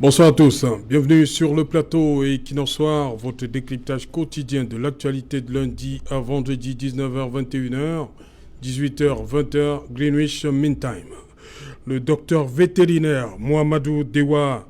Bonsoir à tous, bienvenue sur le plateau Equinox Soir, votre décryptage quotidien de l'actualité de lundi à vendredi 19h-21h, 18h-20h, Greenwich Mean Time. Le docteur vétérinaire Mohamedou Dewa,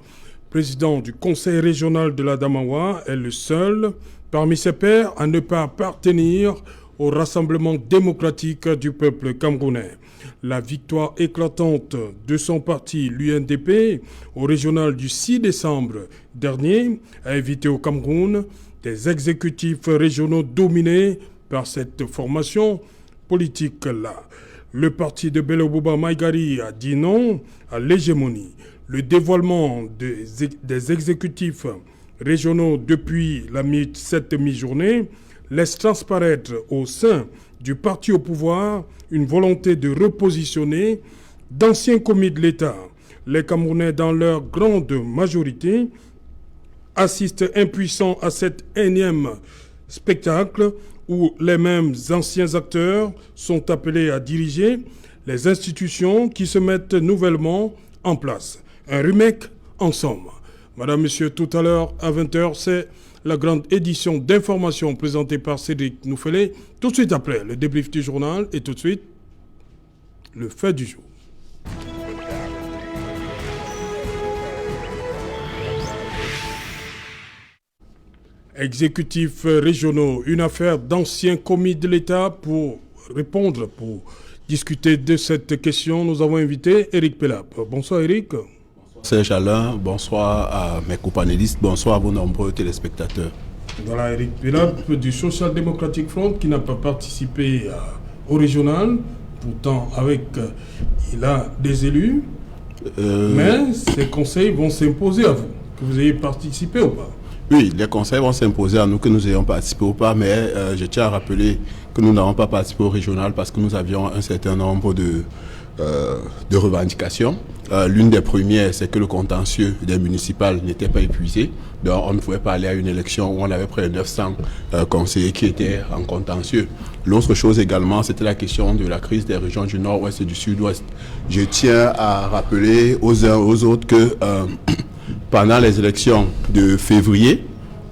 président du conseil régional de l'Adamawa, est le seul parmi ses pairs à ne pas appartenir au rassemblement démocratique du peuple camerounais. La victoire éclatante de son parti, l'UNDP, au régional du 6 décembre dernier, a évité au Cameroun des exécutifs régionaux dominés par cette formation politique-là. Le parti de Bello Bouba Maïgari a dit non à l'hégémonie. Le dévoilement des exécutifs régionaux depuis cette mi-journée laisse transparaître au sein du parti au pouvoir une volonté de repositionner d'anciens commis de l'État. Les Camerounais, dans leur grande majorité, assistent impuissants à cet énième spectacle où les mêmes anciens acteurs sont appelés à diriger les institutions qui se mettent nouvellement en place. Un remake en somme. Madame, Monsieur, tout à l'heure, à 20h, c'est la grande édition d'information présentée par Cédric Noufélé. Tout de suite après, le débrief du journal et tout de suite, le fait du jour. Exécutifs régionaux, une affaire d'anciens commis de l'État. Pour discuter de cette question, nous avons invité Eric Pelap. Bonsoir Eric. Serge Alain, bonsoir à mes co-panélistes, bonsoir à vos nombreux téléspectateurs. Voilà Eric Pelap du Social Democratic Front qui n'a pas participé au régional, pourtant il a des élus, mais ces conseils vont s'imposer à vous, que vous ayez participé ou pas. Oui, les conseils vont s'imposer à nous que nous ayons participé ou pas, mais je tiens à rappeler que nous n'avons pas participé au régional parce que nous avions un certain nombre de revendications. L'une des premières, c'est que le contentieux des municipales n'était pas épuisé. Donc on ne pouvait pas aller à une élection où on avait près de 900 conseillers qui étaient en contentieux. L'autre chose également, c'était la question de la crise des régions du Nord-Ouest et du Sud-Ouest. Je tiens à rappeler aux uns aux autres que pendant les élections de février,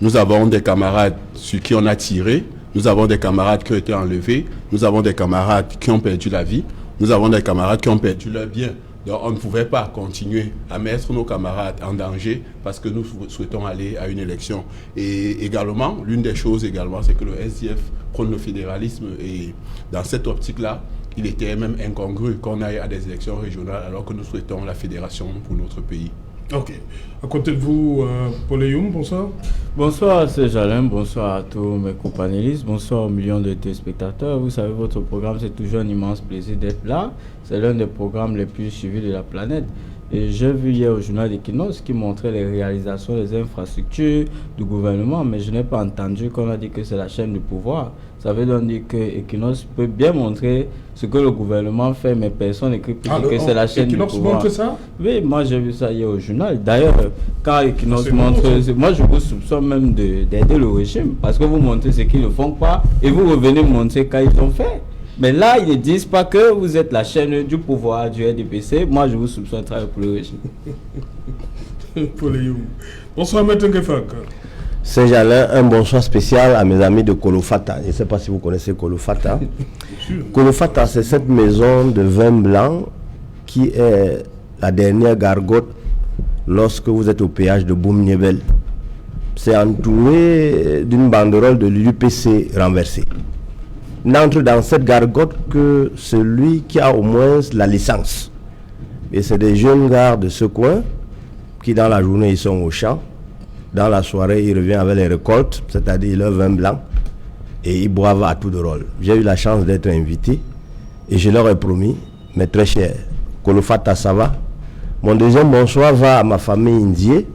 nous avons des camarades sur qui on a tiré, nous avons des camarades qui ont été enlevés, nous avons des camarades qui ont perdu la vie, nous avons des camarades qui ont perdu leur bien. Donc on ne pouvait pas continuer à mettre nos camarades en danger parce que nous souhaitons aller à une élection. Et également, l'une des choses également, c'est que le SDF prône le fédéralisme et dans cette optique-là, il était même incongru qu'on aille à des élections régionales alors que nous souhaitons la fédération pour notre pays. Ok. À côté de vous, Paul Eyoum, bonsoir. Bonsoir, c'est Jalem, bonsoir à tous mes co-panélistes, bonsoir aux millions de téléspectateurs. Vous savez, votre programme, c'est toujours un immense plaisir d'être là. C'est l'un des programmes les plus suivis de la planète. Et j'ai vu hier au journal d'Equinox qui montrait les réalisations des infrastructures du gouvernement, mais je n'ai pas entendu qu'on a dit que c'est la chaîne du pouvoir. Ça veut donc dire que Equinox peut bien montrer ce que le gouvernement fait, mais personne n'écrit que c'est la chaîne du pouvoir. Equinox montre ça? Oui, moi j'ai vu ça hier au journal. D'ailleurs, quand Equinox montre, moi je vous soupçonne même d'aider le régime, parce que vous montrez ce qu'ils ne font pas, et vous revenez montrer quand ils ont fait. Mais là, ils ne disent pas que vous êtes la chaîne du pouvoir du RDPC. Moi, je vous soupçonne de travailler pour le régime. Bonsoir, Maître Ngefak. C'est Jalin, un bonsoir spécial à mes amis de Kolofata. Je ne sais pas si vous connaissez Kolofata. Kolofata, c'est cette maison de vin blanc qui est la dernière gargote lorsque vous êtes au péage de Boum-Niebel. C'est entouré d'une banderole de l'UPC renversée. N'entre dans cette gargote que celui qui a au moins la licence. Et c'est des jeunes gars de ce coin qui dans la journée ils sont au champ, dans la soirée ils reviennent avec les récoltes, c'est-à-dire leur vin blanc, et ils boivent à tout de rôle. J'ai eu la chance d'être invité et je leur ai promis, mes très chers, Kolofata ça va. Mon deuxième bonsoir va à ma famille indienne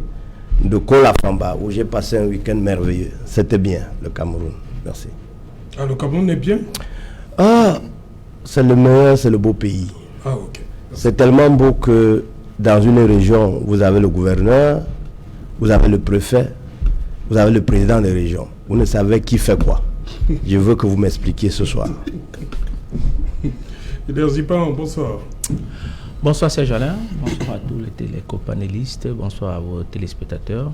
de Kolafamba où j'ai passé un week-end merveilleux. C'était bien le Cameroun. Merci. Ah, le Cameroun est bien? Ah, c'est le meilleur, c'est le beau pays. Ah, ok. C'est tellement beau que dans une région, vous avez le gouverneur, vous avez le préfet, vous avez le président de région. Vous ne savez qui fait quoi. Je veux que vous m'expliquiez ce soir. Zipan, bonsoir. Bonsoir Serge Alain, bonsoir à tous les télécopanélistes, bonsoir à vos téléspectateurs.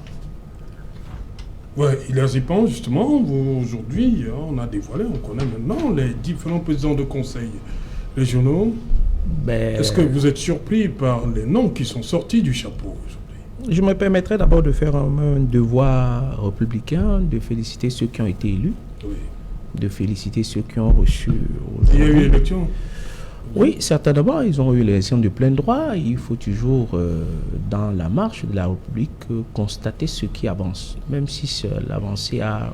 Ouais, il y pense justement, aujourd'hui, on a dévoilé, on connaît maintenant les différents présidents de conseils régionaux. Est-ce que vous êtes surpris par les noms qui sont sortis du chapeau aujourd'hui? Je me permettrai d'abord de faire un devoir républicain, de féliciter ceux qui ont été élus, de féliciter ceux qui ont reçu... Il y a eu élection? Oui, certainement, ils ont eu l'élection de plein droit. Il faut toujours, dans la marche de la République, constater ce qui avance. Même si l'avancée a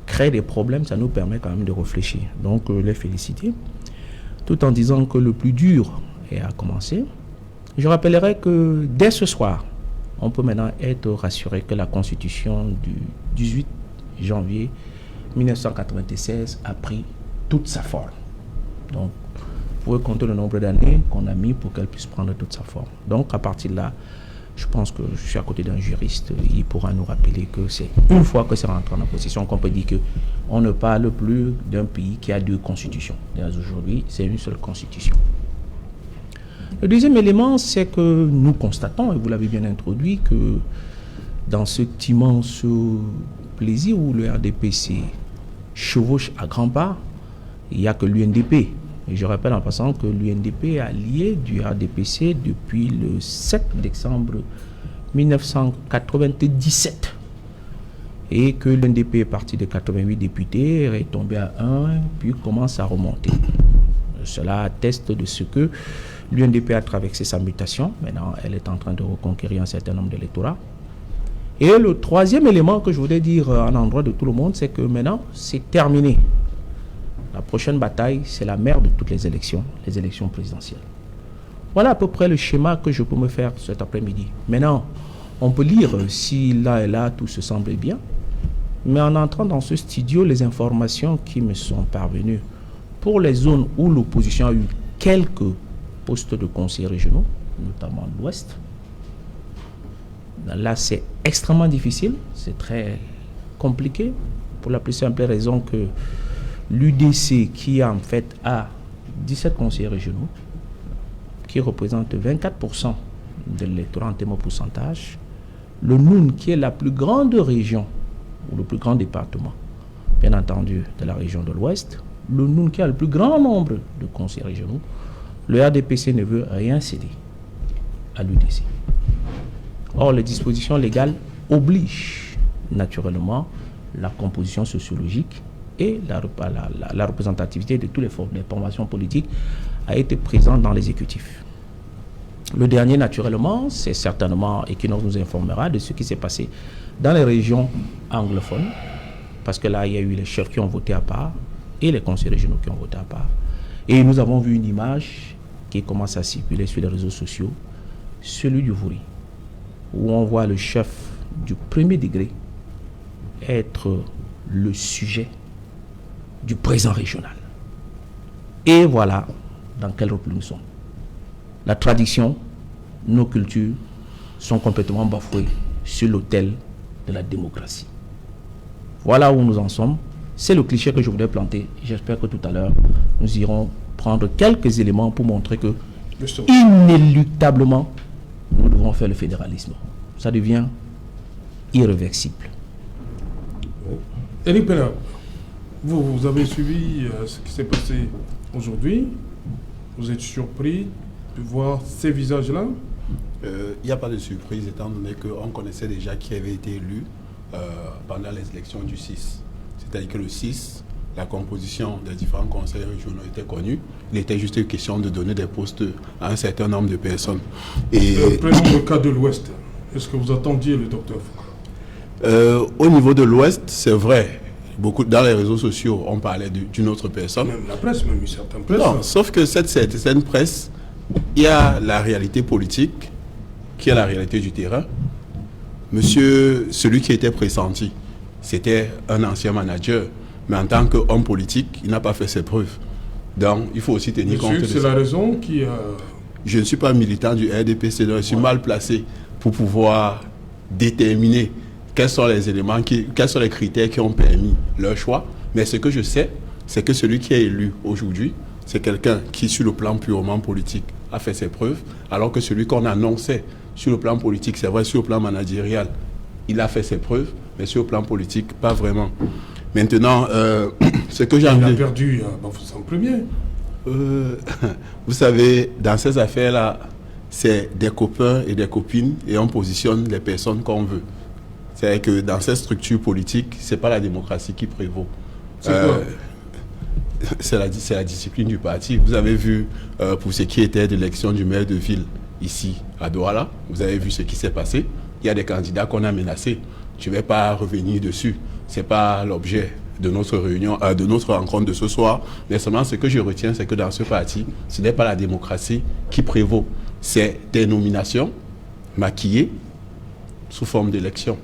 créé des problèmes, ça nous permet quand même de réfléchir. Donc, les féliciter. Tout en disant que le plus dur est à commencer. Je rappellerai que dès ce soir, on peut maintenant être rassuré que la Constitution du 18 janvier 1996 a pris toute sa forme. Donc, vous pouvez compter le nombre d'années qu'on a mis pour qu'elle puisse prendre toute sa forme. Donc, à partir de là, je pense que je suis à côté d'un juriste. Il pourra nous rappeler que c'est une fois que c'est rentré en possession qu'on peut dire qu'on ne parle plus d'un pays qui a deux constitutions. Aujourd'hui, c'est une seule constitution. Le deuxième élément, c'est que nous constatons, et vous l'avez bien introduit, que dans cet immense plaisir où le RDPC chevauche à grands pas, il n'y a que l'UNDP. Et je rappelle en passant que l'UNDP est allié du RDPC depuis le 7 décembre 1997. Et que l'UNDP est parti de 88 députés, est tombé à 1, puis commence à remonter. Cela atteste de ce que l'UNDP a traversé sa mutation. Maintenant, elle est en train de reconquérir un certain nombre d'électorats. Et le troisième élément que je voudrais dire en endroit de tout le monde, c'est que maintenant, c'est terminé. La prochaine bataille, c'est la mère de toutes les élections présidentielles. Voilà à peu près le schéma que je peux me faire cet après-midi. Maintenant, on peut lire si là et là tout se semble bien, mais en entrant dans ce studio, les informations qui me sont parvenues pour les zones où l'opposition a eu quelques postes de conseillers régionaux, notamment l'Ouest, là c'est extrêmement difficile, c'est très compliqué, pour la plus simple raison que l'UDC qui en fait a 17 conseillers régionaux, qui représentent 24% de l'électorat en termes de pourcentage, le Noun qui est la plus grande région, ou le plus grand département, bien entendu, de la région de l'Ouest, le Noun qui a le plus grand nombre de conseillers régionaux, le RDPC ne veut rien céder à l'UDC. Or, les dispositions légales obligent naturellement la composition sociologique et la représentativité de toutes les formations politiques a été présente dans l'exécutif. Le dernier, naturellement, c'est certainement, et qui nous informera de ce qui s'est passé dans les régions anglophones, parce que là, il y a eu les chefs qui ont voté à part et les conseils régionaux qui ont voté à part. Et nous avons vu une image qui commence à circuler sur les réseaux sociaux, celui du Vouri, où on voit le chef du premier degré être le sujet du président régional. Et voilà dans quel repli nous sommes. La tradition, nos cultures sont complètement bafouées sur l'autel de la démocratie. Voilà où nous en sommes. C'est le cliché que je voulais planter. J'espère que tout à l'heure, nous irons prendre quelques éléments pour montrer que, inéluctablement, nous devons faire le fédéralisme. Ça devient irréversible. Éric Pena, vous avez suivi ce qui s'est passé aujourd'hui. Vous êtes surpris de voir ces visages-là? Il n'y a pas de surprise, étant donné qu'on connaissait déjà qui avait été élu pendant les élections du 6. C'est-à-dire que le 6, la composition des différents conseils régionaux était connue. Il était juste une question de donner des postes à un certain nombre de personnes. Et prenons le cas de l'Ouest. Est-ce que vous attendiez le docteur Foucault? Au niveau de l'Ouest, c'est vrai. Beaucoup, dans les réseaux sociaux, on parlait d'une autre personne. Même la presse, même une certaine presse. Non, sauf que cette certaine presse, il y a la réalité politique, qui est la réalité du terrain. Celui qui était pressenti, c'était un ancien manager, mais en tant qu'homme politique, il n'a pas fait ses preuves. Donc, il faut aussi tenir compte de ça. C'est la raison qui... Je ne suis pas militant du RDPC, donc je suis mal placé pour pouvoir déterminer quels sont les éléments, quels sont les critères qui ont permis leur choix. Mais ce que je sais, c'est que celui qui est élu aujourd'hui, c'est quelqu'un qui, sur le plan purement politique, a fait ses preuves, alors que celui qu'on annonçait sur le plan politique, c'est vrai, sur le plan managérial, il a fait ses preuves, mais sur le plan politique, pas vraiment. Maintenant, ce que j'ai envie... Il a perdu à Bafoussam-Premier. Vous savez, dans ces affaires-là, c'est des copains et des copines et on positionne les personnes qu'on veut. C'est que dans ces structures politiques, c'est pas la démocratie qui prévaut. C'est la discipline du parti. Vous avez vu, pour ce qui était de l'élection du maire de ville ici à Douala, vous avez vu ce qui s'est passé. Il y a des candidats qu'on a menacés. Je ne vais pas revenir dessus. Ce n'est pas l'objet de notre réunion, de notre rencontre de ce soir. Mais seulement ce que je retiens, c'est que dans ce parti, ce n'est pas la démocratie qui prévaut. C'est des nominations maquillées sous forme d'élection.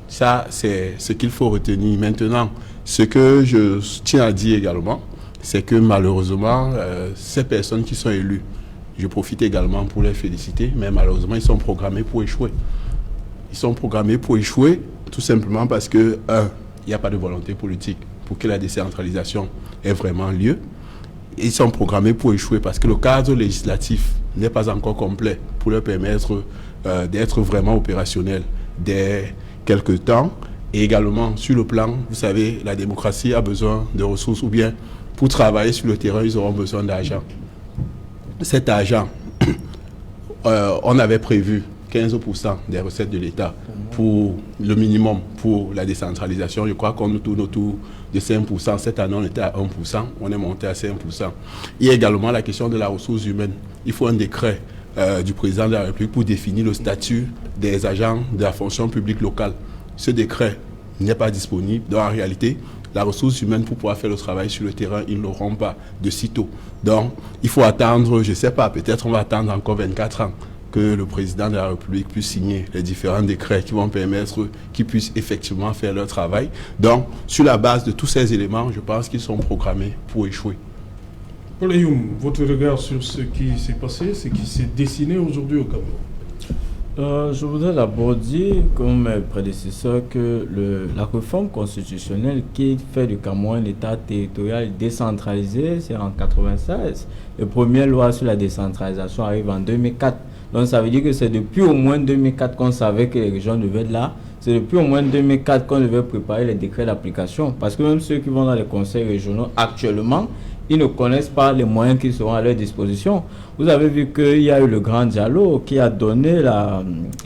Ça, c'est ce qu'il faut retenir. Maintenant, ce que je tiens à dire également, c'est que malheureusement, ces personnes qui sont élues, je profite également pour les féliciter, mais malheureusement, ils sont programmés pour échouer. Ils sont programmés pour échouer tout simplement parce que, il n'y a pas de volonté politique pour que la décentralisation ait vraiment lieu. Ils sont programmés pour échouer parce que le cadre législatif n'est pas encore complet pour leur permettre d'être vraiment opérationnels dès quelques temps. Et également, sur le plan, vous savez, la démocratie a besoin de ressources ou bien pour travailler sur le terrain, ils auront besoin d'argent. Cet argent, on avait prévu 15% des recettes de l'État pour le minimum pour la décentralisation. Je crois qu'on tourne autour de 5%. Cette année, on était à 1%. On est monté à 5%. Il y a également la question de la ressource humaine. Il faut un décret du président de la République pour définir le statut des agents de la fonction publique locale. Ce décret n'est pas disponible. Donc, en réalité, la ressource humaine pour pouvoir faire le travail sur le terrain, ils ne l'auront pas de sitôt. Donc, il faut attendre, je ne sais pas, peut-être on va attendre encore 24 ans que le président de la République puisse signer les différents décrets qui vont permettre qu'ils puissent effectivement faire leur travail. Donc, sur la base de tous ces éléments, je pense qu'ils sont programmés pour échouer. Paul Ayoum, votre regard sur ce qui s'est passé, ce qui s'est dessiné aujourd'hui au Cameroun? Je voudrais d'abord dire, comme mes prédécesseurs, que la réforme constitutionnelle qui fait du Cameroun un État territorial décentralisé, c'est en 1996. Les premières lois sur la décentralisation arrivent en 2004. Donc ça veut dire que c'est depuis au moins 2004 qu'on savait que les régions devaient être là. C'est depuis au moins 2004 qu'on devait préparer les décrets d'application. Parce que même ceux qui vont dans les conseils régionaux actuellement, ils ne connaissent pas les moyens qui seront à leur disposition. Vous avez vu qu'il y a eu le grand dialogue qui a donné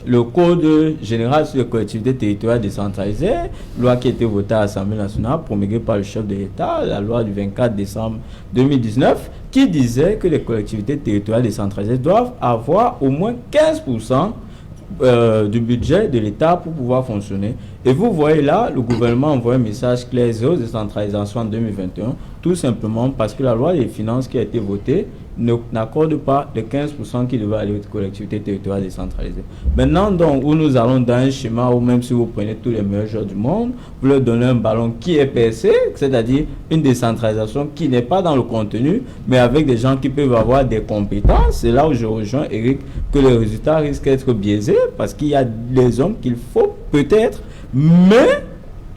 le code général sur les collectivités territoriales décentralisées, loi qui a été votée à l'Assemblée nationale, promulguée par le chef de l'État, la loi du 24 décembre 2019, qui disait que les collectivités territoriales décentralisées doivent avoir au moins 15% du budget de l'État pour pouvoir fonctionner. Et vous voyez là, le gouvernement envoie un message clair zéro décentralisation en 2021, tout simplement parce que la loi des finances qui a été votée n'accorde pas les 15% qui devaient aller aux collectivités territoriales décentralisées. Maintenant, donc, où nous allons dans un schéma où même si vous prenez tous les meilleurs joueurs du monde, vous leur donnez un ballon qui est percé, c'est-à-dire une décentralisation qui n'est pas dans le contenu, mais avec des gens qui peuvent avoir des compétences. C'est là où je rejoins Eric, que les résultats risquent d'être biaisés, parce qu'il y a des hommes qu'il faut peut-être, mais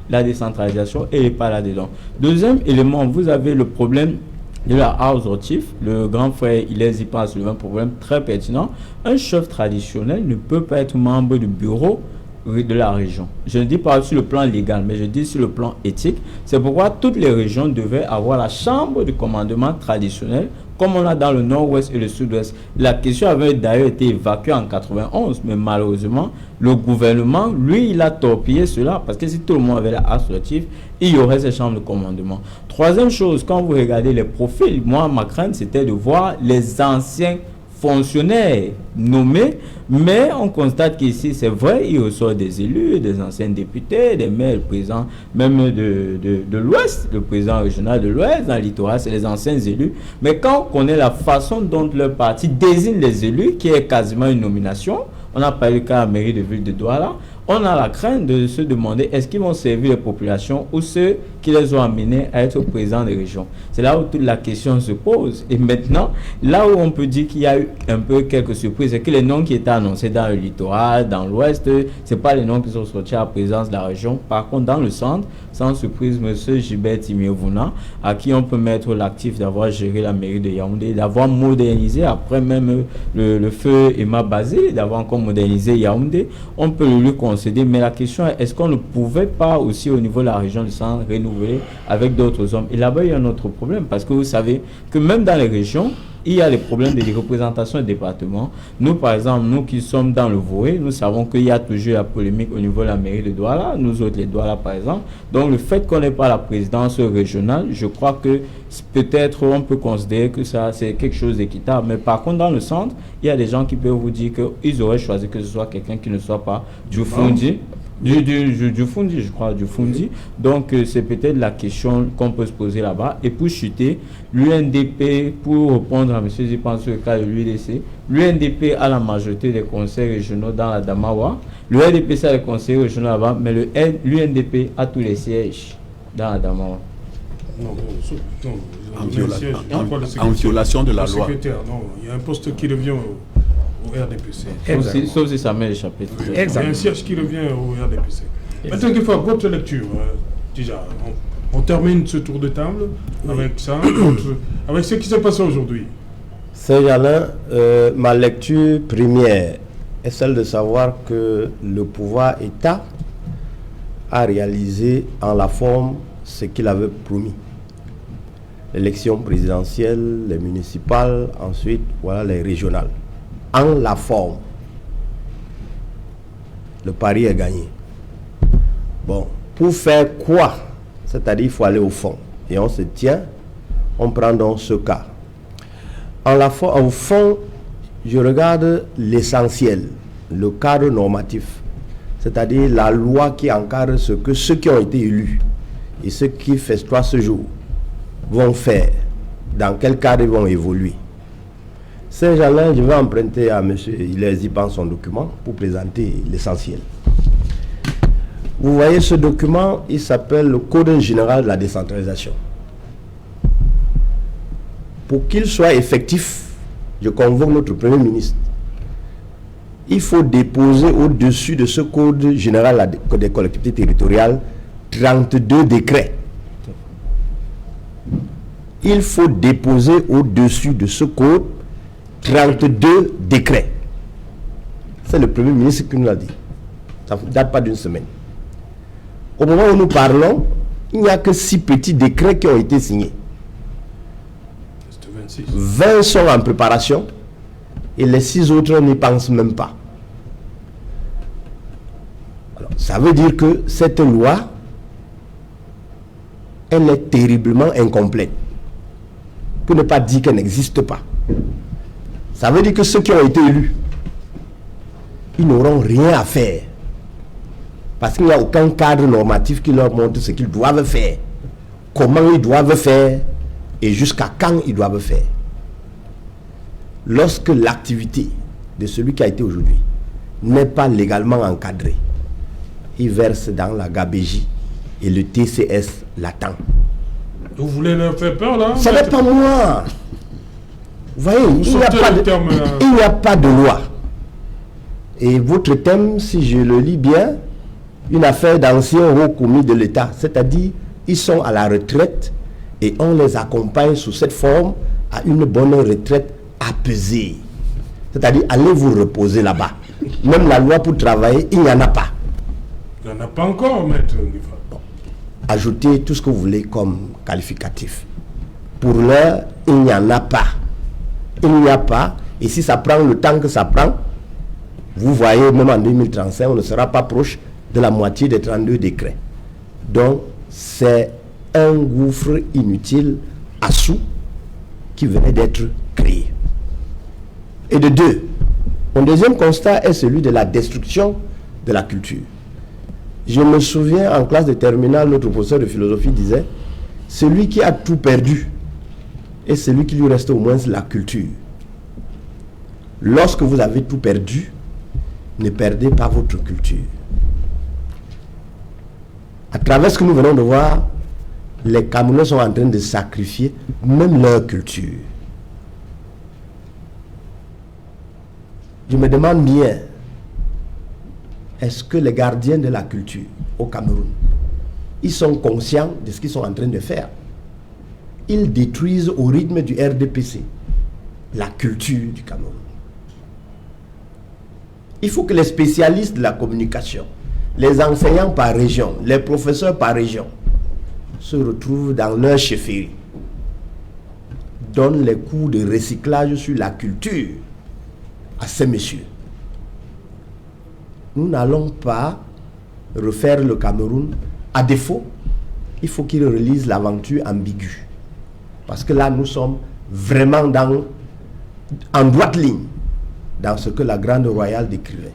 la décentralisation, elle n'est pas là-dedans. Deuxième élément, vous avez le problème de la house of chief. Le grand frère, il y passe sur un problème très pertinent. Un chef traditionnel ne peut pas être membre du bureau de la région. Je ne dis pas sur le plan légal, mais je dis sur le plan éthique. C'est pourquoi toutes les régions devaient avoir la chambre de commandement traditionnelle, comme on a dans le nord-ouest et le sud-ouest. La question avait d'ailleurs été évacuée en 91, mais malheureusement, le gouvernement, lui, il a torpillé cela, parce que si tout le monde avait la associative, il y aurait ces chambres de commandement. Troisième chose, quand vous regardez les profils, moi, ma crainte, c'était de voir les anciens fonctionnaires nommés, mais on constate qu'ici, c'est vrai, il ressort des élus, des anciens députés, des maires, le président même de l'Ouest, le président régional de l'Ouest, dans le littoral, c'est les anciens élus. Mais quand on connaît la façon dont leur parti désigne les élus, qui est quasiment une nomination, on n'a pas eu le cas à la mairie de ville de Douala, on a la crainte de se demander est-ce qu'ils vont servir les populations ou ceux qui les ont amenés à être présidents des régions. C'est là où toute la question se pose. Et maintenant, là où on peut dire qu'il y a eu un peu quelques surprises, c'est que les noms qui étaient annoncés dans le littoral, dans l'ouest, c'est pas les noms qui sont sortis à la présidence de la région. Par contre, dans le centre, sans surprise, M. Gilbert Timiévouna, à qui on peut mettre l'actif d'avoir géré la mairie de Yaoundé, d'avoir modernisé, après même le feu Emma Basé, d'avoir encore modernisé Yaoundé, on peut le lui concéder. Mais la question est, est-ce qu'on ne pouvait pas aussi au niveau de la région du centre renouveler avec d'autres hommes? Et là-bas, il y a un autre problème, parce que vous savez que même dans les régions, il y a les problèmes de représentation des départements. Nous, par exemple, nous qui sommes dans le Voé, nous savons qu'il y a toujours la polémique au niveau de la mairie de Douala, nous autres les Douala par exemple. Donc le fait qu'on n'ait pas la présidence régionale, je crois que peut-être on peut considérer que ça c'est quelque chose d'équitable. Mais par contre, dans le centre, il y a des gens qui peuvent vous dire qu'ils auraient choisi que ce soit quelqu'un qui ne soit pas du Fundi. Du Fundi, je crois, du Fundi. Donc, c'est peut-être la question qu'on peut se poser là-bas. Et pour chuter, l'UNDP, pour répondre à M. Zipan sur le cas de l'UDC, l'UNDP a la majorité des conseils régionaux dans la Damawa. L'UNDP, c'est les conseils régionaux là-bas, mais l'UNDP a tous les sièges dans la Damawa. En violation de la loi. Non, il y a un poste qui revient au RDPC. Sauf si ça m'est échappé. Il y a un siège qui revient au RDPC. Maintenant qu'il faut votre lecture, déjà, on termine ce tour de table avec ça, avec ce qui s'est passé aujourd'hui. Saint-Jalin, ma lecture première est celle de savoir que le pouvoir État a réalisé en la forme ce qu'il avait promis. L'élection présidentielle, les municipales, ensuite, voilà les régionales. En la forme, le pari est gagné. Bon, pour faire quoi? C'est-à-dire il faut aller au fond. Et on se tient, on prend donc ce cas. Au fond, je regarde l'essentiel, le cadre normatif. C'est-à-dire la loi qui encadre ce que ceux qui ont été élus et ceux qui festoient ce jour vont faire, dans quel cadre ils vont évoluer. Saint-Jalin, je vais emprunter à M. Hilaire Zipan son document pour présenter l'essentiel. Vous voyez ce document, il s'appelle le Code général de la décentralisation. Pour qu'il soit effectif, je convoque notre Premier ministre. Il faut déposer au-dessus de ce Code général des collectivités territoriales 32 décrets. Il faut déposer au-dessus de ce code 32 décrets. C'est le Premier ministre qui nous l'a dit. Ça ne date pas d'une semaine. Au moment où nous parlons, il n'y a que 6 petits décrets qui ont été signés. 20 sont en préparation et les 6 autres n'y pensent même pas. Alors, ça veut dire que cette loi, elle est terriblement incomplète. Pour ne pas dire qu'elle n'existe pas. Ça veut dire que ceux qui ont été élus, ils n'auront rien à faire. Parce qu'il n'y a aucun cadre normatif qui leur montre ce qu'ils doivent faire, comment ils doivent faire et jusqu'à quand ils doivent faire. Lorsque l'activité de celui qui a été aujourd'hui n'est pas légalement encadrée, il verse dans la gabégie et le TCS l'attend. Vous voulez leur faire peur là? Ce n'est pas moi. Vous voyez, il n'y a pas de loi. Et votre thème, si je le lis bien, une affaire d'anciens hauts commis de l'État, c'est-à-dire ils sont à la retraite et on les accompagne sous cette forme à une bonne retraite apaisée. C'est-à-dire allez vous reposer là-bas. Même la loi pour travailler, il n'y en a pas. Il n'y en a pas encore, maître. Bon. Ajoutez tout ce que vous voulez comme qualificatif. Pour l'heure, il n'y en a pas. Il n'y a pas. Et si ça prend le temps que ça prend, vous voyez, même en 2035, on ne sera pas proche de la moitié des 32 décrets. Donc, c'est un gouffre inutile à sous qui venait d'être créé. Et de deux, mon deuxième constat est celui de la destruction de la culture. Je me souviens, en classe de terminale, notre professeur de philosophie disait « Celui qui a tout perdu est celui qui lui reste au moins la culture. » Lorsque vous avez tout perdu, ne perdez pas votre culture. À travers ce que nous venons de voir, les Camerounais sont en train de sacrifier même leur culture. Je me demande bien, est-ce que les gardiens de la culture au Cameroun, ils sont conscients de ce qu'ils sont en train de faire? Ils détruisent au rythme du RDPC la culture du Cameroun. Il faut que les spécialistes de la communication, les enseignants par région, les professeurs par région, se retrouvent dans leur chefferie, donnent les cours de recyclage sur la culture à ces messieurs. Nous n'allons pas refaire le Cameroun. À défaut, il faut qu'ils relisent l'aventure ambiguë. Parce que là, nous sommes vraiment en droite ligne dans ce que la Grande Royale décrivait.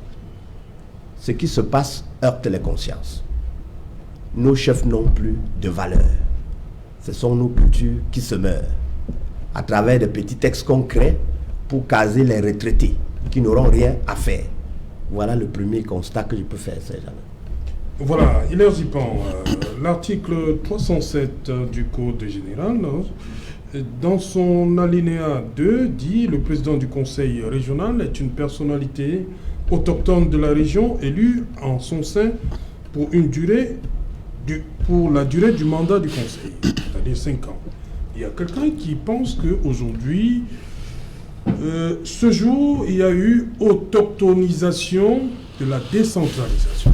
Ce qui se passe heurte les consciences. Nos chefs n'ont plus de valeur. Ce sont nos cultures qui se meurent à travers de petits textes concrets pour caser les retraités qui n'auront rien à faire. Voilà le premier constat que je peux faire, Serge. Voilà, Hilaire Zipan, l'article 307 du Code général, dans son alinéa 2, dit « Le président du conseil régional est une personnalité autochtone de la région élue en son sein pour la durée du mandat du conseil, c'est-à-dire 5 ans. » Il y a quelqu'un qui pense qu'aujourd'hui, ce jour, il y a eu autochtonisation de la décentralisation.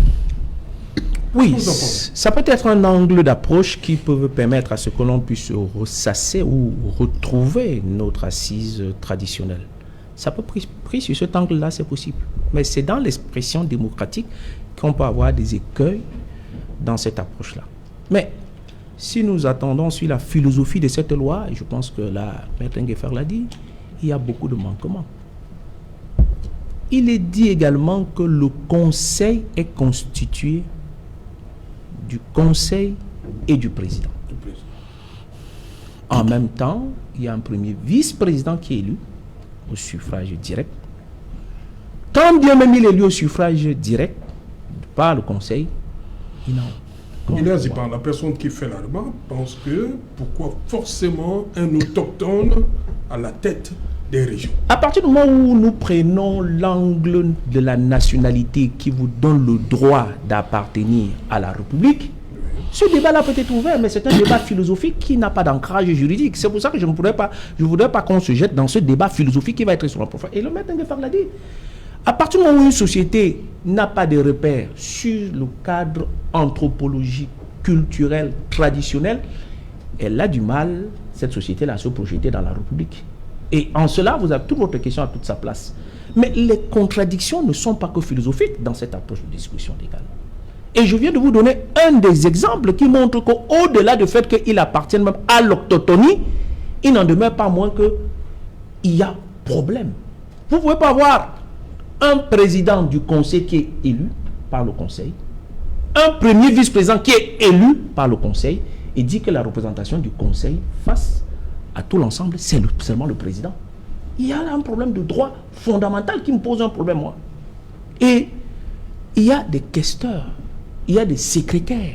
Oui, ça peut être un angle d'approche qui peut permettre à ce que l'on puisse ressasser ou retrouver notre assise traditionnelle. Ça peut pris sur cet angle-là, c'est possible. Mais c'est dans l'expression démocratique qu'on peut avoir des écueils dans cette approche-là. Mais si nous attendons sur la philosophie de cette loi, et je pense que là, Maître Ngueffer l'a dit, il y a beaucoup de manquements. Il est dit également que le conseil est constitué du conseil et du président. En même temps, il y a un premier vice-président qui est élu au suffrage direct. Quand bien même il est élu au suffrage direct par le conseil, il n'a Hilaire Zipan, la personne qui fait la remarque pense que pourquoi forcément un autochtone à la tête des régions? À partir du moment où nous prenons l'angle de la nationalité qui vous donne le droit d'appartenir à la République, ce débat-là peut être ouvert, mais c'est un débat philosophique qui n'a pas d'ancrage juridique. C'est pour ça que je ne voudrais pas qu'on se jette dans ce débat philosophique qui va être sur la profondeur. Et le maître Ngueffer l'a dit. À partir du moment où une société n'a pas de repères sur le cadre anthropologique, culturel, traditionnel, elle a du mal, cette société-là, à se projeter dans la République. Et en cela, vous avez toute votre question à toute sa place. Mais les contradictions ne sont pas que philosophiques dans cette approche de discussion légale. Et je viens de vous donner un des exemples qui montre qu'au-delà du fait qu'il appartient même à l'autochtonie, il n'en demeure pas moins qu'il y a problème. Vous ne pouvez pas avoir un président du conseil qui est élu par le conseil, un premier vice-président qui est élu par le conseil et dit que la représentation du conseil face à tout l'ensemble, c'est seulement le président. Il y a un problème de droit fondamental qui me pose un problème, moi. Et il y a des questeurs, il y a des secrétaires.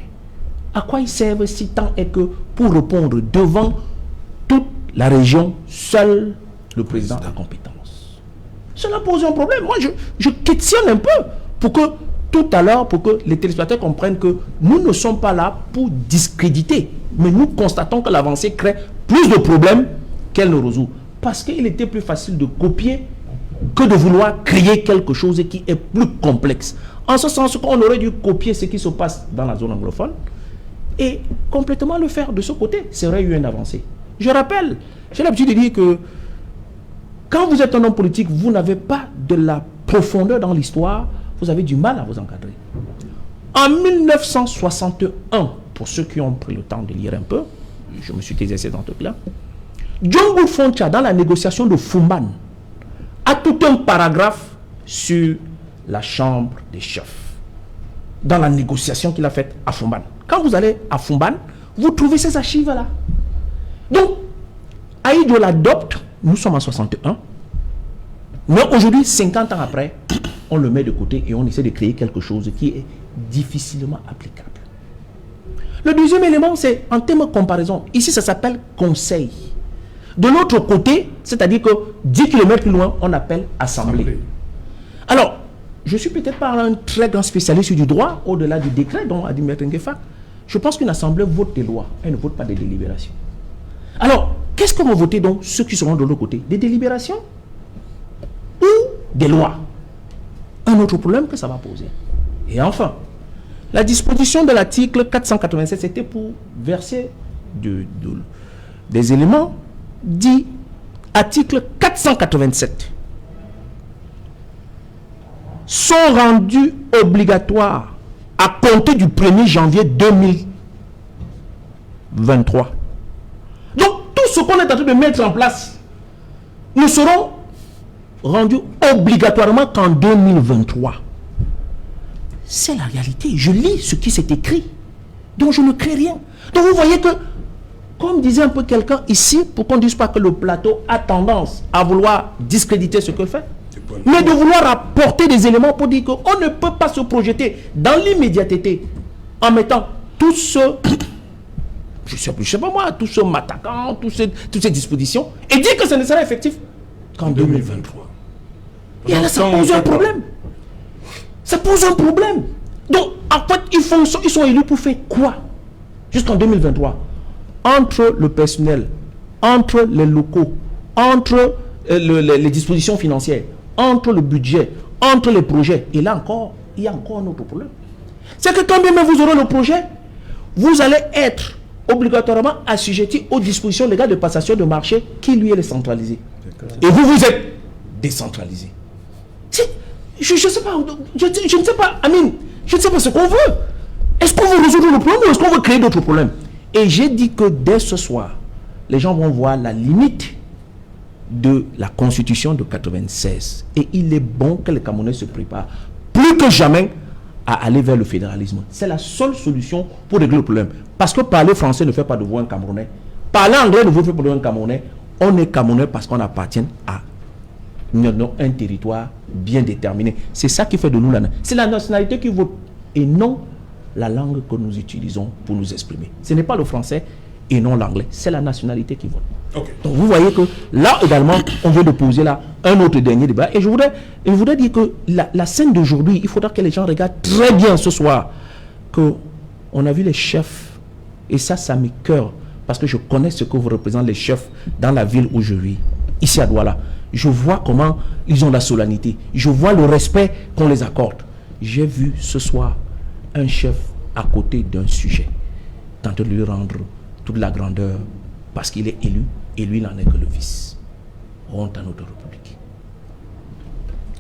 À quoi ils servent si tant est que pour répondre devant toute la région, seul le président a compétence? Cela pose un problème. Moi, je questionne un peu pour que tout à l'heure, pour que les téléspectateurs comprennent que nous ne sommes pas là pour discréditer, mais nous constatons que l'avancée crée plus de problèmes qu'elle ne résout. Parce qu'il était plus facile de copier que de vouloir créer quelque chose qui est plus complexe. En ce sens qu'on aurait dû copier ce qui se passe dans la zone anglophone et complètement le faire de ce côté. C'est vrai, il y a eu une avancée. Je rappelle, j'ai l'habitude de dire que quand vous êtes un homme politique, vous n'avez pas de la profondeur dans l'histoire, vous avez du mal à vous encadrer. En 1961, pour ceux qui ont pris le temps de lire un peu, je me suis exercé dans tout là, John Gould Foncha, dans la négociation de Fumban, a tout un paragraphe sur la chambre des chefs, dans la négociation qu'il a faite à Fumban. Quand vous allez à Fumban, vous trouvez ces archives-là. Donc, Aïdjo l'adopte, nous sommes en 61, mais aujourd'hui, 50 ans après, on le met de côté et on essaie de créer quelque chose qui est difficilement applicable. Le deuxième élément, c'est en termes de comparaison. Ici, ça s'appelle conseil. De l'autre côté, c'est-à-dire que 10 km plus loin, on appelle assemblée. Alors, je ne suis peut-être pas un très grand spécialiste du droit, au-delà du décret dont a dit M. Ngefak. Je pense qu'une assemblée vote des lois, elle ne vote pas des délibérations. Alors, qu'est-ce qu'on va voter donc ceux qui seront de l'autre côté? Des délibérations ou des lois? Un autre problème que ça va poser. Et enfin, la disposition de l'article 487, c'était pour verser des éléments dit article 487 sont rendus obligatoires à compter du 1er janvier 2023. Donc, tout ce qu'on est en train de mettre en place, nous serons rendus obligatoirement qu'en 2023. C'est la réalité. Je lis ce qui s'est écrit. Donc, je ne crée rien. Donc, vous voyez que, comme disait un peu quelqu'un ici, pour qu'on ne dise pas que le plateau a tendance à vouloir discréditer ce que fait, mais de vouloir apporter des éléments pour dire qu'on ne peut pas se projeter dans l'immédiateté en mettant tous ceux, je sais pas moi, tous ceux m'attaquant, toutes ces dispositions, et dire que ce ne sera effectif qu'en 2023. Et là, ça pose un problème. Ça pose un problème. Donc, en fait, ils sont élus pour faire quoi jusqu'en 2023? Entre le personnel, entre les locaux, entre les dispositions financières, entre le budget, entre les projets. Et là encore, il y a encore un autre problème. C'est que quand même vous aurez le projet, vous allez être obligatoirement assujetti aux dispositions légales de passation de marché qui lui est centralisé. Et vous êtes décentralisé. Je ne sais pas, je ne sais pas, Amine, je ne sais pas ce qu'on veut. Est-ce qu'on veut résoudre le problème ou est-ce qu'on veut créer d'autres problèmes? Et j'ai dit que dès ce soir, les gens vont voir la limite de la Constitution de 96. Et il est bon que les Camerounais se préparent plus que jamais à aller vers le fédéralisme. C'est la seule solution pour régler le problème. Parce que parler français ne fait pas de vous un Camerounais. Parler anglais ne vous fait pas de vous un Camerounais. On est Camerounais parce qu'on appartient à un territoire bien déterminé. C'est ça qui fait de nous la nation. C'est la nationalité qui vote et non la langue que nous utilisons pour nous exprimer. Ce n'est pas le français et non l'anglais. C'est la nationalité qui vote. Okay. Donc vous voyez que là également, on vient de poser là un autre dernier débat. Et je voudrais dire que la scène d'aujourd'hui, il faudra que les gens regardent très bien ce soir qu'on a vu les chefs, et ça m'écoeure, parce que je connais ce que vous représentez les chefs dans la ville où je vis, ici à Douala. Je vois comment ils ont la solennité. Je vois le respect qu'on les accorde. J'ai vu ce soir un chef à côté d'un sujet tenter de lui rendre toute la grandeur parce qu'il est élu et lui n'en est que le vice. Honte à notre République.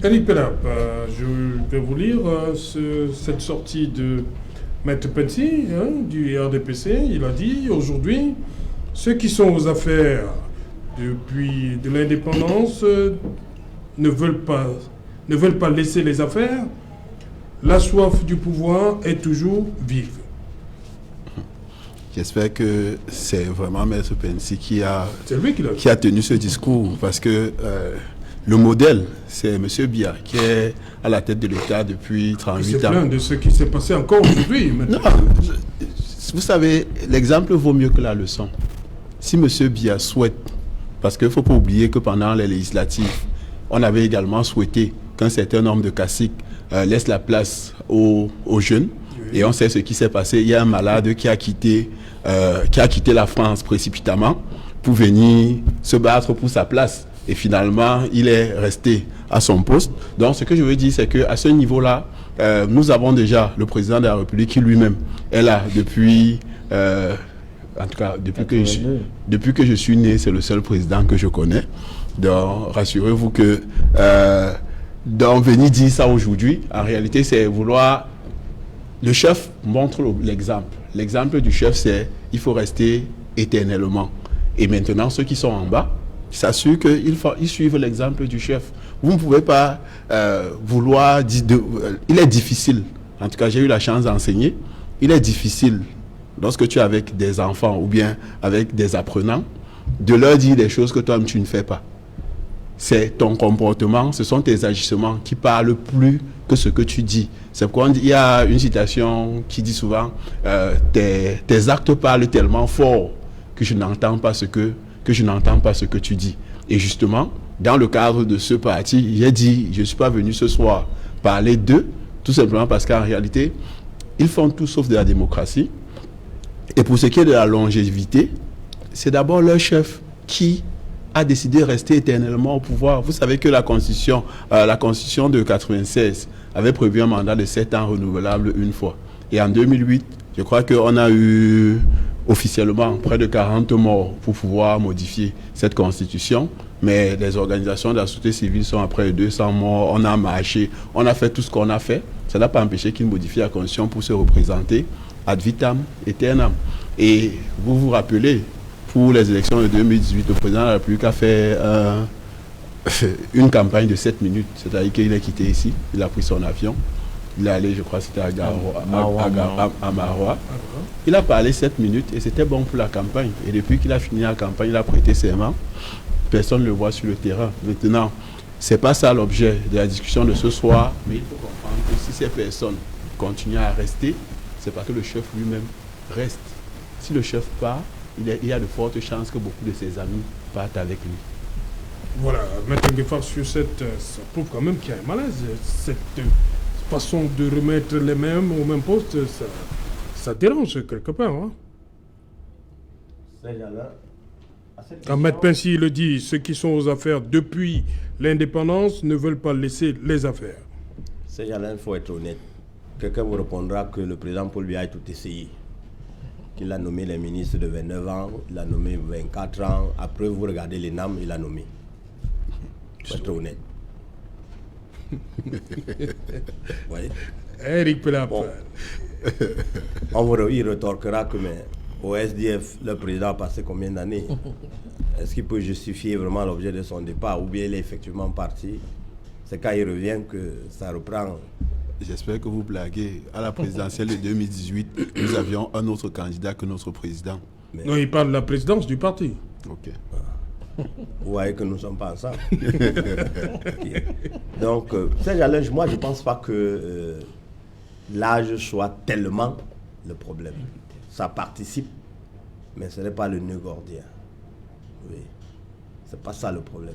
Ali Pelap, je vais vous lire cette sortie de Maître Pensi du RDPC. Il a dit aujourd'hui, ceux qui sont aux affaires depuis de l'indépendance ne veulent pas laisser les affaires. La soif du pouvoir est toujours vive. J'espère que c'est vraiment Maître Pensi qui a qui tenu ce discours, parce que le modèle, c'est M. Biya qui est à la tête de l'État depuis 38 ans. C'est plein de ce qui s'est passé encore aujourd'hui. Non, vous savez, l'exemple vaut mieux que la leçon. Si M. Biya souhaite, parce qu'il ne faut pas oublier que pendant les législatives, on avait également souhaité qu'un certain nombre de caciques laissent la place aux jeunes. Oui. Et on sait ce qui s'est passé. Il y a un malade qui a quitté la France précipitamment pour venir se battre pour sa place. Et finalement, il est resté à son poste. Donc, ce que je veux dire, c'est qu'à ce niveau-là, nous avons déjà le président de la République qui lui-même est là depuis... en tout cas, depuis que je suis né, c'est le seul président que je connais. Donc, rassurez-vous que d'en venir dire ça aujourd'hui, en réalité, c'est vouloir... Le chef montre l'exemple. L'exemple du chef, c'est il faut rester éternellement. Et maintenant, ceux qui sont en bas s'assurent qu'ils suivent l'exemple du chef. Vous ne pouvez pas vouloir... il est difficile. En tout cas, j'ai eu la chance d'enseigner. Il est difficile, lorsque tu es avec des enfants ou bien avec des apprenants, de leur dire des choses que toi-même tu ne fais pas. C'est ton comportement, ce sont tes agissements qui parlent plus que ce que tu dis. C'est pourquoi il y a une citation qui dit souvent tes actes parlent tellement fort que je n'entends pas ce que tu dis. Et justement, dans le cadre de ce parti, j'ai dit, je ne suis pas venu ce soir parler d'eux, tout simplement parce qu'en réalité, ils font tout sauf de la démocratie. Et pour ce qui est de la longévité, c'est d'abord leur chef qui a décidé de rester éternellement au pouvoir. Vous savez que la Constitution de 96 avait prévu un mandat de 7 ans renouvelable une fois. Et en 2008, je crois qu'on a eu officiellement près de 40 morts pour pouvoir modifier cette Constitution. Mais les organisations de la société civile sont à près de 200 morts. On a marché, on a fait tout ce qu'on a fait. Ça n'a pas empêché qu'ils modifient la Constitution pour se représenter ad vitam aeternam. Et vous vous rappelez, pour les élections de 2018, le président de la République a fait une campagne de 7 minutes. C'est-à-dire qu'il est quitté ici, il a pris son avion, il est allé, je crois, c'était à Maroua. Il a parlé 7 minutes et c'était bon pour la campagne. Et depuis qu'il a fini la campagne, il a prêté serment. Personne ne le voit sur le terrain. Maintenant, ce n'est pas ça l'objet de la discussion de ce soir, mais il faut comprendre que si ces personnes continuent à rester, c'est parce que le chef lui-même reste. Si le chef part, il y a de fortes chances que beaucoup de ses amis partent avec lui. Voilà, Maître Gueffard, sur cette, ça prouve quand même qu'il y a un malaise. Cette façon de remettre les mêmes au même poste, ça dérange quelque part. Hein? Quand Maître Pincy le dit, ceux qui sont aux affaires depuis l'indépendance ne veulent pas laisser les affaires. C'est Jalin, il faut être honnête. Quelqu'un vous répondra que le président Paul Biya a tout essayé. Qu'il a nommé les ministres de 29 ans, il a nommé 24 ans. Après, vous regardez les NAM, il a nommé. Il faut être honnête. Oui. Eric Pelap. Bon. Il retorquera que mais, au SDF, le président a passé combien d'années? Est-ce qu'il peut justifier vraiment l'objet de son départ ou bien il est effectivement parti? C'est quand il revient que ça reprend. J'espère que vous blaguez. À la présidentielle de 2018, nous avions un autre candidat que notre président. Mais... Non, il parle de la présidence du parti. Ok. Vous voyez que nous ne sommes pas ensemble. Okay. Donc, moi, je ne pense pas que l'âge soit tellement le problème. Ça participe, mais ce n'est pas le nœud gordien. Oui. Ce n'est pas ça le problème.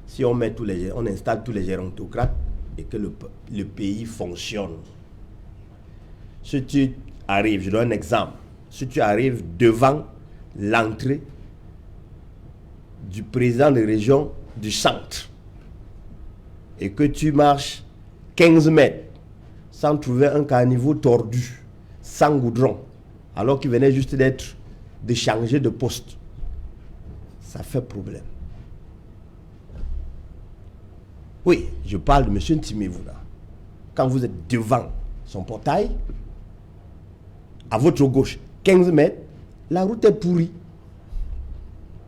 Si on installe tous les gérontocrates et que le pays fonctionne. Si tu arrives, je donne un exemple, si tu arrives devant l'entrée du président de région du centre et que tu marches 15 mètres sans trouver un caniveau tordu, sans goudron, alors qu'il venait juste de changer de poste, ça fait problème. Oui, je parle de M. Ntimevouna. Quand vous êtes devant son portail, à votre gauche, 15 mètres, la route est pourrie.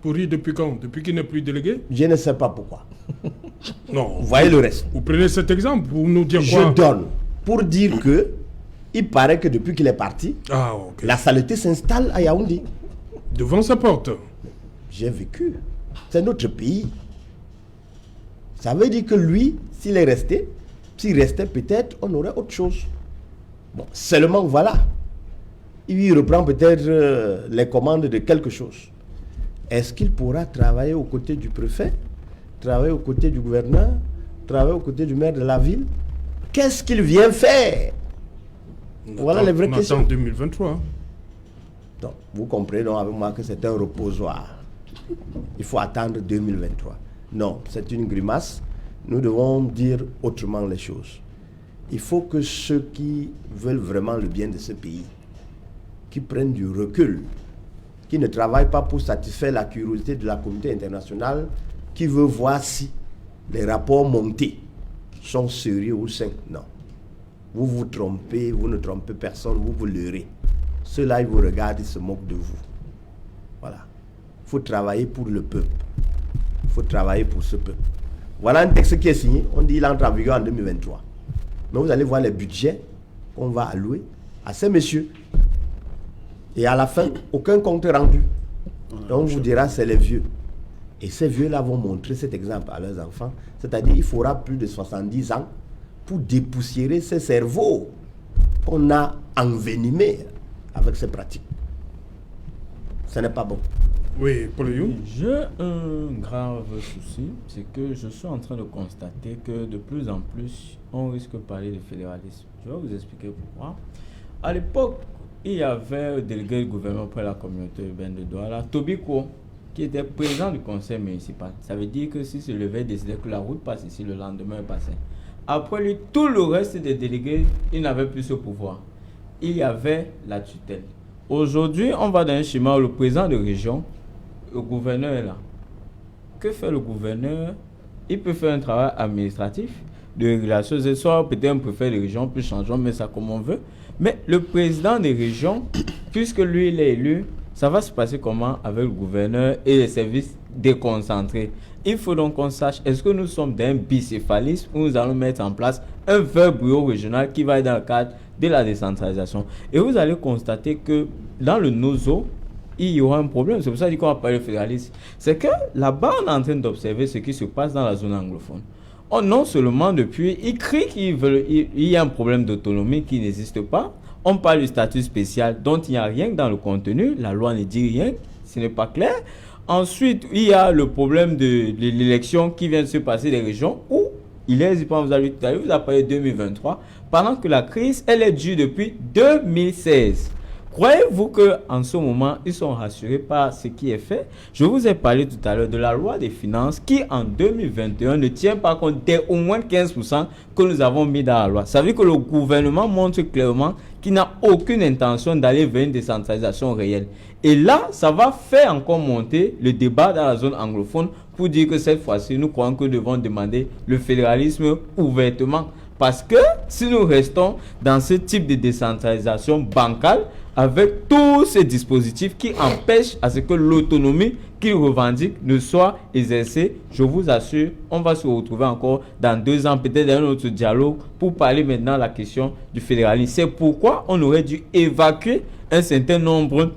Pourrie depuis quand? Depuis qu'il n'est plus délégué? Je ne sais pas pourquoi. Non. Vous voyez le reste. Vous prenez cet exemple pour nous dire quoi? Je donne pour dire que il paraît que depuis qu'il est parti, la saleté s'installe à Yaoundé. Devant sa porte. J'ai vécu. C'est notre pays. Ça veut dire que lui, s'il restait peut-être, on aurait autre chose. Bon, seulement voilà. Il reprend peut-être les commandes de quelque chose. Est-ce qu'il pourra travailler aux côtés du préfet, travailler aux côtés du gouverneur, travailler aux côtés du maire de la ville? Qu'est-ce qu'il vient faire? Voilà les vraies questions. On attend 2023. Donc, vous comprenez donc avec moi que c'est un reposoir. Il faut attendre 2023. Non, c'est une grimace. Nous devons dire autrement les choses. Il faut que ceux qui veulent vraiment le bien de ce pays, qui prennent du recul, qui ne travaillent pas pour satisfaire la curiosité de la communauté internationale, qui veut voir si les rapports montés sont sérieux ou sains. Non. Vous vous trompez, vous ne trompez personne, vous vous leurrez. Ceux-là, ils vous regardent, ils se moquent de vous. Voilà. Il faut travailler pour le peuple. Il faut travailler pour ce peuple. Voilà un texte qui est signé. On dit qu'il entre en vigueur en 2023. Mais vous allez voir les budgets qu'on va allouer à ces messieurs. Et à la fin, aucun compte rendu. Donc on vous dira c'est les vieux. Et ces vieux-là vont montrer cet exemple à leurs enfants. C'est-à-dire qu'il faudra plus de 70 ans pour dépoussiérer ces cerveaux qu'on a envenimés avec ces pratiques. Ce n'est pas bon. Oui, Paul You. J'ai un grave souci, c'est que je suis en train de constater que de plus en plus, on risque de parler de fédéralisme. Je vais vous expliquer pourquoi. À l'époque, il y avait un délégué du gouvernement pour la communauté urbaine de Douala, Tobiko, qui était président du conseil municipal. Ça veut dire que si se levait, décidait que la route passe ici, le lendemain il passait. Après lui, tout le reste des délégués, ils n'avaient plus ce pouvoir. Il y avait la tutelle. Aujourd'hui, on va dans un schéma où le président de région, le gouverneur est là. Que fait le gouverneur? Il peut faire un travail administratif de régulation. C'est soit peut-être un préfet de région, puis changeons, mais ça comme on veut. Mais le président des régions, puisque lui, il est élu, ça va se passer comment avec le gouverneur et les services déconcentrés? Il faut donc qu'on sache, est-ce que nous sommes d'un bicéphalisme où nous allons mettre en place un vrai bureau régional qui va être dans le cadre de la décentralisation? Et vous allez constater que dans le NOZO, il y aura un problème. C'est pour ça qu'on va parler de fédéralisme. C'est que là-bas, on est en train d'observer ce qui se passe dans la zone anglophone. Non seulement depuis, ils crient qu'il y a un problème d'autonomie qui n'existe pas. On parle du statut spécial dont il n'y a rien dans le contenu. La loi ne dit rien. Ce n'est pas clair. Ensuite, il y a le problème de l'élection qui vient de se passer des régions où il est, vous avez parlé de 2023, pendant que la crise, elle est due depuis 2016. Croyez-vous qu'en ce moment, ils sont rassurés par ce qui est fait? Je vous ai parlé tout à l'heure de la loi des finances qui, en 2021, ne tient pas compte des au moins 15% que nous avons mis dans la loi. Ça veut dire que le gouvernement montre clairement qu'il n'a aucune intention d'aller vers une décentralisation réelle. Et là, ça va faire encore monter le débat dans la zone anglophone pour dire que cette fois-ci, nous croyons que nous devons demander le fédéralisme ouvertement. Parce que si nous restons dans ce type de décentralisation bancale, avec tous ces dispositifs qui empêchent à ce que l'autonomie qu'ils revendiquent ne soit exercée, je vous assure, on va se retrouver encore dans 2 ans, peut-être dans un autre dialogue, pour parler maintenant de la question du fédéralisme. C'est pourquoi on aurait dû évacuer un certain nombre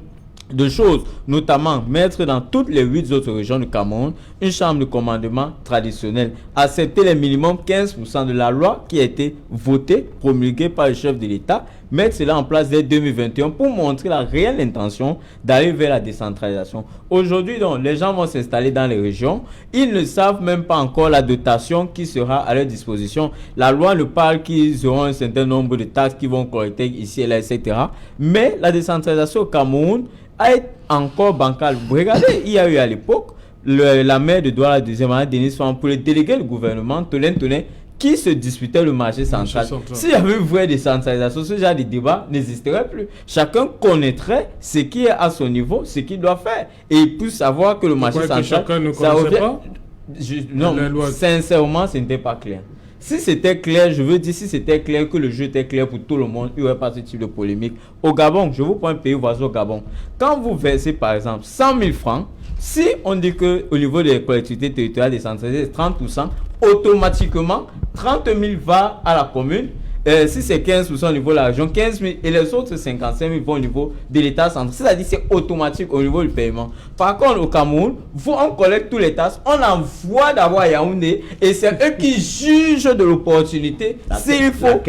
de choses, notamment mettre dans toutes les 8 autres régions du Cameroun une chambre de commandement traditionnelle, accepter les minimum 15% de la loi qui a été votée, promulguée par le chef de l'État, mettre cela en place dès 2021 pour montrer la réelle intention d'aller vers la décentralisation. Aujourd'hui, donc, les gens vont s'installer dans les régions, ils ne savent même pas encore la dotation qui sera à leur disposition. La loi ne parle qu'ils auront un certain nombre de taxes qui vont collecter ici et là, etc. Mais la décentralisation au Cameroun est encore bancale. Regardez, il y a eu à l'époque la maire de Douala, la deuxième année, Denis Fan, pour le délégué du gouvernement, Tolen, qui se disputait le marché central. S'il y avait une vraie décentralisation, ce genre de débat n'existerait plus. Chacun connaîtrait ce qui est à son niveau, ce qu'il doit faire. Et il peut savoir que le marché central... chacun ne connaissait pas non, sincèrement, ce n'était pas clair. Si c'était clair, je veux dire, si c'était clair, que le jeu était clair pour tout le monde, il n'y aurait pas ce type de polémique. Au Gabon, je vous prends un pays voisin au Gabon. Quand vous versez, par exemple, 100 000 francs, si on dit qu'au niveau des collectivités territoriales décentralisées, c'est 30%, automatiquement, 30 000 va à la commune. Si c'est 15% au niveau de la région, 15 000 et les autres 55 000 vont au niveau de l'État central. C'est-à-dire que c'est automatique au niveau du paiement. Par contre, au Cameroun, on collecte tous les taxes, on envoie d'abord à Yaoundé et c'est eux qui jugent de l'opportunité. S'il faut.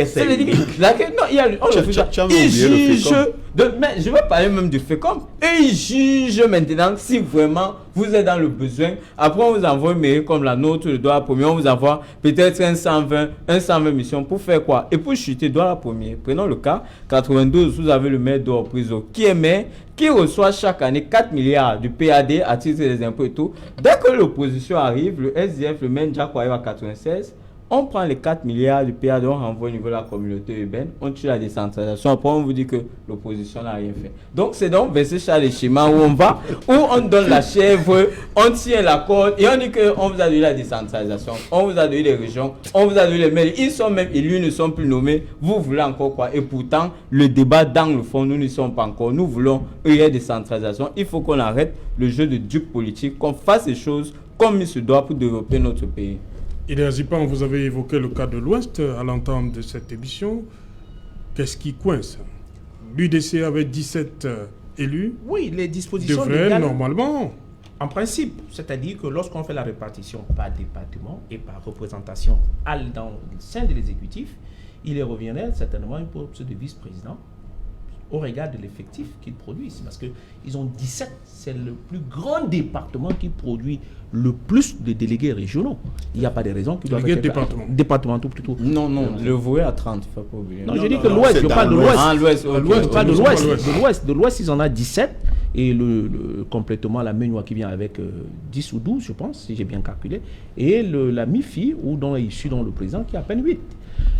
Ils jugent. Mais je vais parler même du FECOM. Et ils jugent maintenant si vraiment vous êtes dans le besoin. Après, on vous envoie une mairie comme la nôtre, le Douala Premier, on vous envoie peut-être un 120 missions pour faire quoi? Et pour chuter Douala Premier, prenons le cas 92, vous avez le maire d'Orpriso qui est maire, qui reçoit chaque année 4 milliards du PAD à titre des impôts et tout. Dès que l'opposition arrive, le SDF, le maire Ndiako arrive à 96, on prend les 4 milliards du PAD, on renvoie au niveau de la communauté urbaine, on tue la décentralisation, après on vous dit que l'opposition n'a rien fait. Donc c'est donc vers ce chat de schéma où on va, où on donne la chèvre, on tient la corde et on dit qu'on vous a donné la décentralisation, on vous a donné les régions, on vous a donné les maires, ils sont même élus, ne sont plus nommés, vous voulez encore quoi? Et pourtant, le débat dans le fond, nous ne sommes pas encore, nous voulons une décentralisation, il faut qu'on arrête le jeu de dupe politique, qu'on fasse les choses comme il se doit pour développer notre pays. Idéa Zipan, vous avez évoqué le cas de l'Ouest à l'entame de cette émission. Qu'est-ce qui coince? L'UDC avait 17 élus. Oui, les dispositions devraient légales... normalement En principe, c'est-à-dire que lorsqu'on fait la répartition par département et par représentation dans le sein de l'exécutif, il les reviendrait certainement un poste de vice-président au regard de l'effectif qu'ils produisent. Parce qu'ils ont 17, c'est le plus grand département qui produit le plus de délégués régionaux. Il n'y a pas de raison qu'ils doivent être départementaux plutôt. Non, le voué à 30, il ne faut pas oublier. Non, je dis que l'Ouest, je parle de l'Ouest. Ah, l'Ouest, Je parle de l'Ouest. De l'Ouest, ils en ont 17. Et complètement la Ménois qui vient avec 10 ou 12, je pense, si j'ai bien calculé. Et la MIFI, dont est issu le président, qui a à peine 8.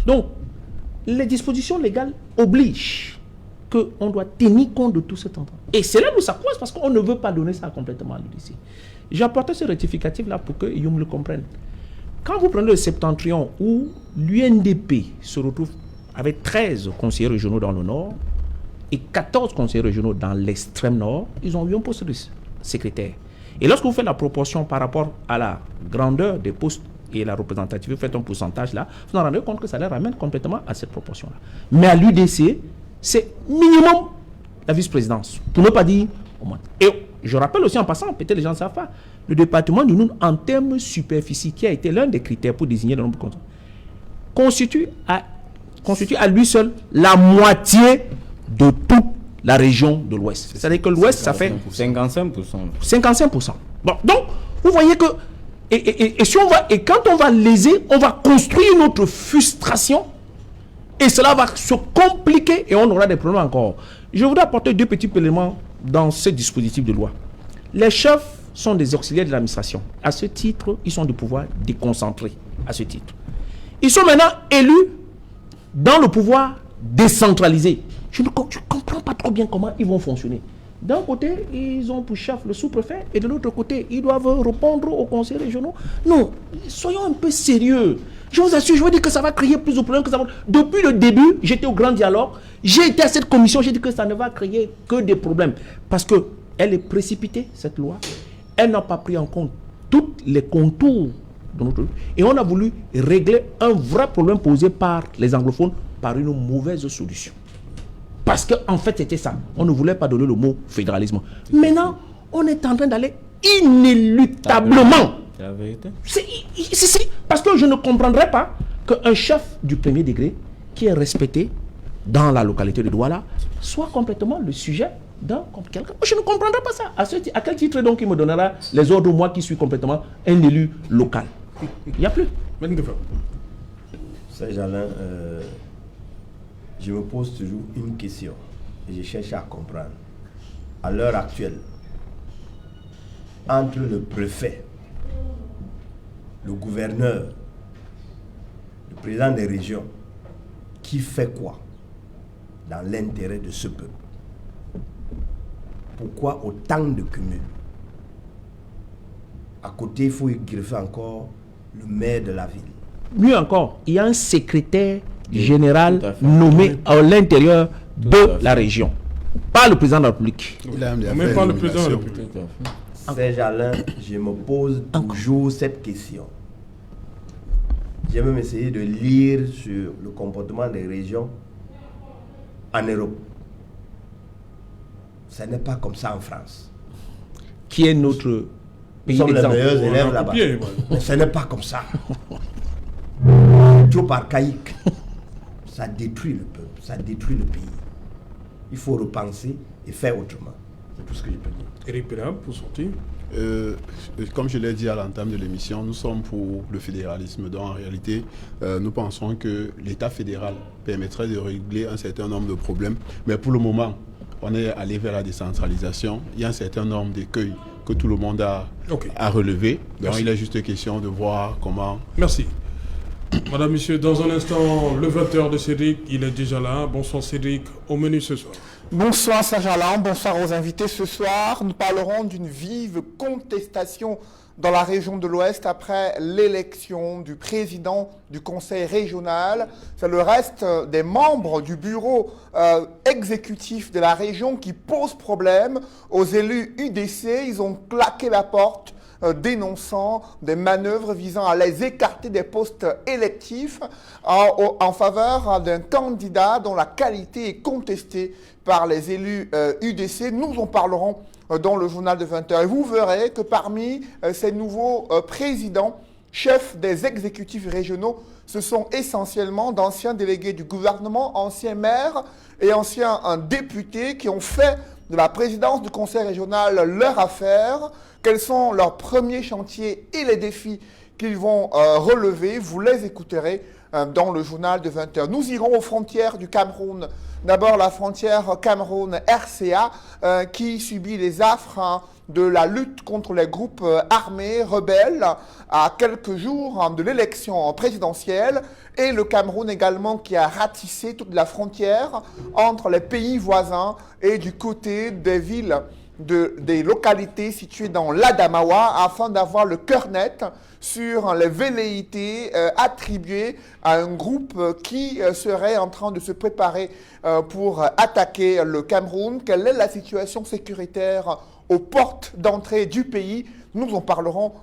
Donc, les dispositions légales obligent qu'on doit tenir compte de tout cet endroit. Et c'est là où ça cause, parce qu'on ne veut pas donner ça complètement à l'UDC. J'ai apporté ce rectificatif-là pour que Youm le comprenne. Quand vous prenez le septentrion où l'UNDP se retrouve avec 13 conseillers régionaux dans le nord et 14 conseillers régionaux dans l'extrême nord, ils ont eu un poste de secrétaire. Et lorsque vous faites la proportion par rapport à la grandeur des postes et la représentativité, vous faites un pourcentage là, vous vous rendez compte que ça les ramène complètement à cette proportion-là. Mais à l'UDC, c'est minimum la vice-présidence, pour ne pas dire au moins. Et je rappelle aussi en passant, peut-être les gens ne savent pas, le département du Noun, en termes de superficie, qui a été l'un des critères pour désigner le nombre de cantons, constitue à lui seul la moitié de toute la région de l'Ouest. C'est-à-dire que l'Ouest, ça fait 55%. 55%. Bon, donc, vous voyez que et quand on va léser, on va construire notre frustration et cela va se compliquer et on aura des problèmes encore. Je voudrais apporter 2 petits éléments dans ce dispositif de loi. Les chefs sont des auxiliaires de l'administration. À ce titre, ils sont du pouvoir déconcentré. À ce titre. Ils sont maintenant élus dans le pouvoir décentralisé. Je ne comprends pas trop bien comment ils vont fonctionner. D'un côté, ils ont pour chef le sous-préfet et de l'autre côté, ils doivent répondre aux conseils régionaux. Non, soyons un peu sérieux. Je vous assure, je veux dire que ça va créer plus de problèmes que ça va... Depuis le début, j'étais au grand dialogue, j'ai été à cette commission, j'ai dit que ça ne va créer que des problèmes. Parce qu'elle est précipitée, cette loi. Elle n'a pas pris en compte tous les contours de notre... Et on a voulu régler un vrai problème posé par les anglophones par une mauvaise solution. Parce qu'en fait, c'était ça. On ne voulait pas donner le mot fédéralisme. Maintenant, on est en train d'aller inéluctablement. C'est la vérité. Parce que je ne comprendrais pas qu'un chef du premier degré qui est respecté dans la localité de Douala soit complètement le sujet d'un quelqu'un. Je ne comprendrais pas ça. À quel titre donc il me donnera les ordres, moi qui suis complètement un élu local? Il n'y a plus. Saint-Jalin, je me pose toujours une question et je cherche à comprendre. À l'heure actuelle, entre le préfet, le gouverneur, le président des régions, qui fait quoi dans l'intérêt de ce peuple? Pourquoi autant de cumul? À côté, il faut y greffer encore le maire de la ville. Mieux encore, il y a un secrétaire général nommé à l'intérieur de la région. Pas le président de la République. Même pas le président de la République. Saint-Jalin, je me pose toujours cette question. J'ai même essayé de lire sur le comportement des régions en Europe. Ce n'est pas comme ça en France. Qui est notre pays d'exemple. Nous sommes les meilleurs élèves là-bas. Mais ce n'est pas comme ça. Trop archaïque. Ça détruit le peuple, ça détruit le pays. Il faut repenser et faire autrement. C'est tout ce que je peux dire. Éric Pénal, pour sortir. Comme je l'ai dit à l'entame de l'émission, nous sommes pour le fédéralisme. Donc en réalité, nous pensons que l'État fédéral permettrait de régler un certain nombre de problèmes. Mais pour le moment, on est allé vers la décentralisation. Il y a un certain nombre d'écueils que tout le monde a relevé. Donc il est juste question de voir comment... Merci. Madame, Monsieur, dans un instant, le 20h de Cédric, il est déjà là. Bonsoir Cédric, au menu ce soir. Bonsoir Saint-Jalin, bonsoir aux invités. Ce soir, nous parlerons d'une vive contestation dans la région de l'Ouest après l'élection du président du conseil régional. C'est le reste des membres du bureau exécutif de la région qui pose problème aux élus UDC. Ils ont claqué la porte dénonçant des manœuvres visant à les écarter des postes électifs en faveur d'un candidat dont la qualité est contestée par les élus UDC. Nous en parlerons dans le journal de 20h. Et vous verrez que parmi ces nouveaux présidents, chefs des exécutifs régionaux, ce sont essentiellement d'anciens délégués du gouvernement, anciens maires et anciens députés qui ont fait de la présidence du conseil régional leur affaire. Quels sont leurs premiers chantiers et les défis qu'ils vont relever? Vous les écouterez dans le journal de 20h. Nous irons aux frontières du Cameroun. D'abord la frontière Cameroun-RCA qui subit les affres de la lutte contre les groupes armés rebelles à quelques jours de l'élection présidentielle, et le Cameroun également qui a ratissé toute la frontière entre les pays voisins et du côté des villes, des localités situées dans l'Adamawa, afin d'avoir le cœur net sur les velléités attribuées à un groupe qui serait en train de se préparer pour attaquer le Cameroun. Quelle est la situation sécuritaire aux portes d'entrée du pays? Nous en parlerons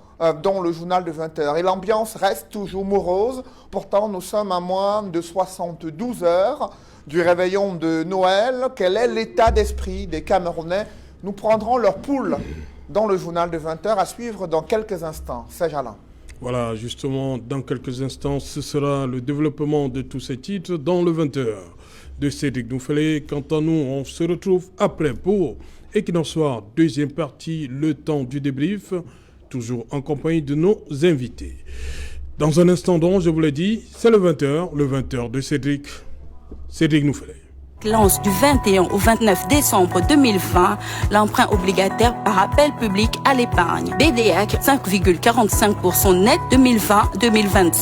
dans le journal de 20h. Et l'ambiance reste toujours morose. Pourtant, nous sommes à moins de 72 heures du réveillon de Noël. Quel est l'état d'esprit des Camerounais? Nous prendrons leur pouls dans le journal de 20h, à suivre dans quelques instants. Serge Alain. Voilà, justement, dans quelques instants, ce sera le développement de tous ces titres dans le 20h de Cédric Noufélé. Quant à nous, on se retrouve après pour Equinox Soir, deuxième partie, le temps du débrief, toujours en compagnie de nos invités. Dans un instant donc, je vous l'ai dit, c'est le 20h de Cédric Noufélé. Lance du 21 au 29 décembre 2020 l'emprunt obligataire par appel public à l'épargne. BDAC 5,45% net 2020-2026.